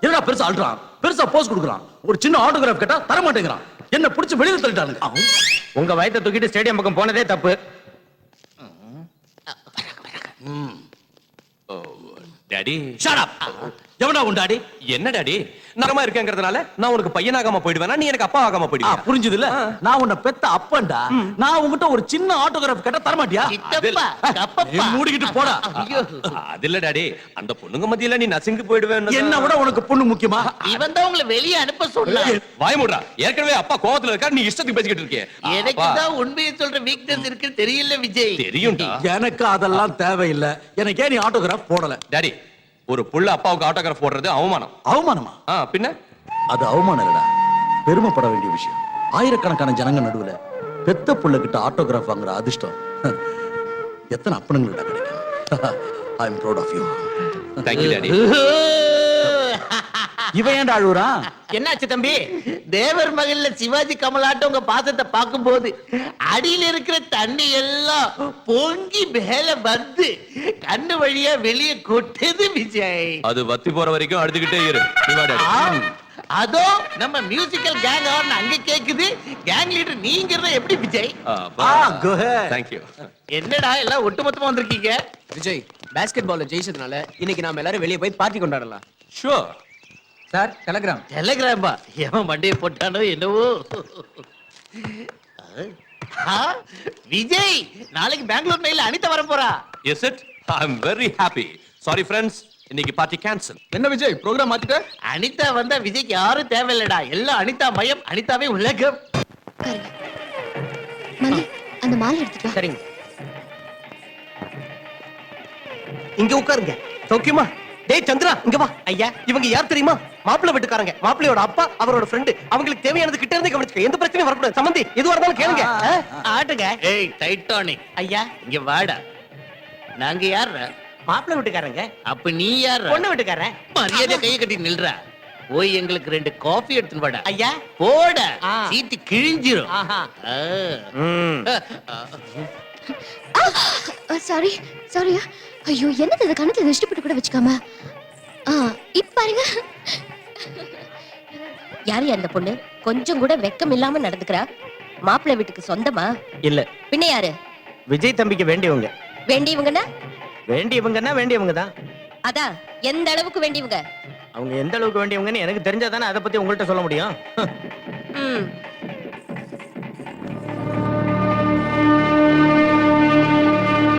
என்னடா பெருசா ஆள்றான், பெருசா போஸ் கொடுக்குறான், ஒரு சின்ன ஆட்டோகிராஃப் கேட்டா தர மாட்டேங்கிறான். என்ன பிடிச்சு வெளியில தள்ளிட்டானுங்க. உங்க வயத்தை தூக்கிட்டு ஸ்டேடியம் பக்கம் போனதே தப்பு. Daddy shut up. எவனா உன் டாடி? என்ன டாடி நரமா இருக்கேங்கிறதுனால நான் உனக்கு பையனாகாம போயிடுவேனா, நீ எனக்கு அப்பா ஆகாம போயிடுவியா? புரிஞ்சது இல்ல? நான் உன்னை பெத்த அப்பன்டா. நான் உன்கிட்ட ஒரு சின்ன ஆட்டோகிராஃப் கேட்டா தர மாட்டியா? நீ மூடிக்கிட்டு போடா. அது இல்ல டாடி, அந்த பொண்ணுங்க மத்தியில நீ நசுங்கி போயிடுவேன்னு. என்ன விட உனக்கு பொண்ணு முக்கியமா? இவன் தான் உங்களை வெளியே அனுப்ப சொன்னா. வாய மூடுறா. ஏற்கனவே அப்பா கோவத்துல இருக்காரு, நீ இஷ்டத்துக்கு பேசிக்கிட்டு இருக்கியே. எனக்கு தான் உண்மையை சொல்ற வீக்னஸ் இருக்கு தெரியல விஜய். தெரியும்டா. எனக்கு அதெல்லாம் தேவையில்லை. எனக்கே நீ ஆட்டோகிராஃப் போடல. டாடி, ஒரு புள்ள அப்பாவுக்கு ஆட்டோகிராஃப் போடுறது அவமானம். அவமானமா? பின்ன அது அவமானம் இல்லடா, பெருமைப்பட வேண்டிய விஷயம். ஆயிரக்கணக்கான ஜனங்க நடுவுல பெத்த புள்ள கிட்ட ஆட்டோகிராஃப் வாங்குற அதிர்ஷ்டம் எத்தனை அப்பனுங்கள்ட்ட கிடைக்கும். I am proud of you. Thank you daddy. இவன் ஏன்டா அழுகுறான்? என்னாச்சு தம்பி? தேவர் மகள்ல சிவாஜி கமலாட்டம் உங்க பாசத்தை பார்க்கும்போது அடியில இருக்கிற தண்ணி எல்லாம் பொங்கி மேல வந்து கண்ணு வழியா வெளியே கொட்டுது விஜய். அது வத்தி போற வரைக்கும் அழுதுகிட்டே இரு. நீ வா டாடி. அதோ நம்ம மியூசிக்கல் கேங் ஆர்னு அங்க கேக்குது. கேங் லீடர் நீங்கிறத எப்படி Vijay? go ahead. Thank you. என்னடா எல்லாம் ஒட்டுமொத்தமா வந்திருக்கீங்க? விஜய், பாஸ்கெட் பால்ல ஜெயிச்சதுனால இன்னைக்கு நாம எல்லாரும் வெளியே போய் பார்ட்டி கொண்டாடலாம். ஷூர். Sir, telegram. டெலிகிராம்பா? எவன் மண்டையை போட்டானோ என்னவோ. விஜய், நாளைக்கு பெங்களூர் மெயில அனிதா வர போறா. Is it? I'm very happy. Sorry friends, இன்னைக்கு பார்ட்டி கேன்சல். என்ன விஜய், ப்ரோகிராம் மாத்திட்ட? அனிதா வந்தா விஜய்க்கு யாரும் தேவையில்லடா. எல்லாம் அனிதா மயம், அனிதாவே உலகம். மல்லி, அந்த மாலை எடுத்துட்டு வா. சரிங்க. இங்க உட்காருங்க. சௌக்கியமா? டேய் சந்திரா, இங்க வா. ஐயா, இவங்க யார் தெரியுமா? மாப்பிள்ளை வீட்டுக்காரங்க. மாப்பிள்ளையோட அப்பா, அவரோட ஃப்ரெண்டு. அவங்களுக்கு தேவையானது கிட்ட இருந்து கவனிச்சுக்க. எந்த பிரச்சனையும் வரக்கூடாது. சம்பந்தி, எதுவா இருந்தாலும் கேளுங்க. ஆட்டுங்க. ஏய் டைட்டானிக் ஐயா, இங்க வாடா. நாங்க யாரா? மாப்பிள்ளை வீட்டுக்காரங்க. அப்ப நீ யார்? பொண்ணு வீட்டுக்காரன். மரியாதை கையை கட்டி நில்றா. போய் எங்களுக்கு 2 காஃபி எடுத்துன்னு வாடா. ஐயா, போட. சீட்டு கிழிஞ்சிரும். சாரி சாரியா. ஐயோ, என்னது இது? கணத்துல திருஷ்டி போட்டு கூட வச்சுக்காம. இப்ப பாருங்க. யாரு அந்த பொண்ணு? கொஞ்சம் கூட வெக்கம் இல்லாம நடந்துக்கிறா. மாப்பிள்ளை வீட்டுக்கு சொந்தமா? இல்ல. பின்ன யாரு? விஜய் தம்பிக்கு வேண்டியவங்க. வேண்டியவங்கன்னா? வேண்டியவங்கன்னா வேண்டியவங்க தான். அதான், எந்த அளவுக்கு வேண்டியவங்க? அவங்க எந்த அளவுக்கு வேண்டியவங்கன்னு எனக்கு தெரிஞ்சாதானே அதை பத்தி உங்கள்கிட்ட சொல்ல முடியும்.